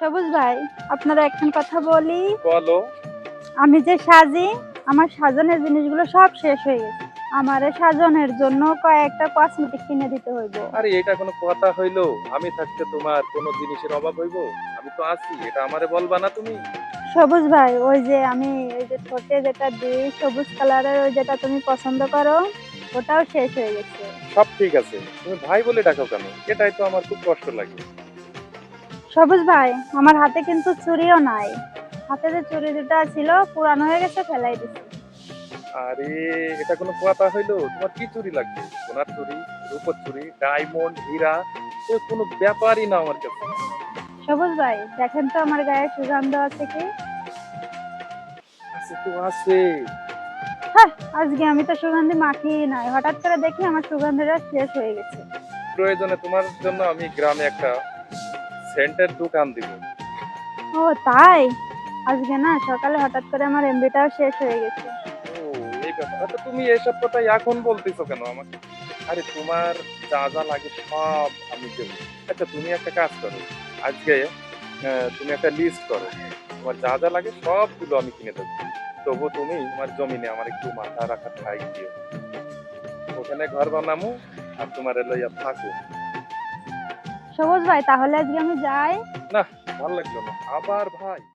সবুজ ভাই, আপনারা এখন কথা বলি। বলো। আমি যে সাজি, আমার সাজানোর জিনিসগুলো সব শেষ হয়ে গেছে। আমারে সাজানোর জন্য কয়েকটা কসমেটিক কিনে দিতে হইব। আরে এটা কোনো কথা হইলো? আমি থাকতে তোমার কোনো জিনিসের অভাব হইবো? আমি তো আছি, এটা আমারে বলবা না তুমি? সবুজ ভাই, ওই যে আমি ওই যে ঠোঁটে যেটা দিই সবুজ কালারের, ওই যেটা তুমি পছন্দ করো, ওটাও শেষ হয়ে গেছে। সব ঠিক আছে, তুমি ভাই বলে ডাকো কেন? এটাই তো আমার খুব কষ্ট লাগে। সবুজ ভাই, আমার হাতে কিন্তু চুড়িও নাই। হাতে যে চুড়ি দুটা ছিল পুরানো হয়ে গেছে, ফেলাই দিছি। আরে এটা কোনো কথা হইলো? তোমার কি চুরি লাগবে? সোনার চুরি, রূপোর চুরি, ডায়মন্ড, হীরা, এ কোনো ব্যাপারই না আমার কাছে। সবুজ ভাই, দেখেন তো আমার গায়ে সুগন্ধ আছে কি। আছে তো আছে। হ্যাঁ, আজকে আমি তো সুগন্ধি মাখিয়ে নাই, হঠাৎ করে দেখি আমার সুগন্ধিটা শেষ হয়ে গেছে। প্রয়োজনে তোমার জন্য আমি গ্রামে একটা সেন্টের দোকান দিব। ও তাই? আজকে না সকালে হঠাৎ করে আমার এমবিটাও শেষ হয়ে গেছে। ও, এই ব্যাপার। আচ্ছা তুমি এসব কথা এখন বলতেছো কেন আমাকে? আরে তোমার যা যা লাগে সব আমি দেবো। আচ্ছা তুমি একটা কাজ করো, আজকে তুমি একটা লিস্ট করো, তোমার যা যা লাগে সবগুলো আমি কিনে দেবো। তবু তুমি তোমার জমিনে আমার একটু মাথা রাখার ঠাই দিও, ওখানে ঘর বানামু আর তোমার লইয়া থাকো। সবুজ ভাই, তাহলে আজকে আমি যাই। না, ভালো লাগলো না আবার ভাই।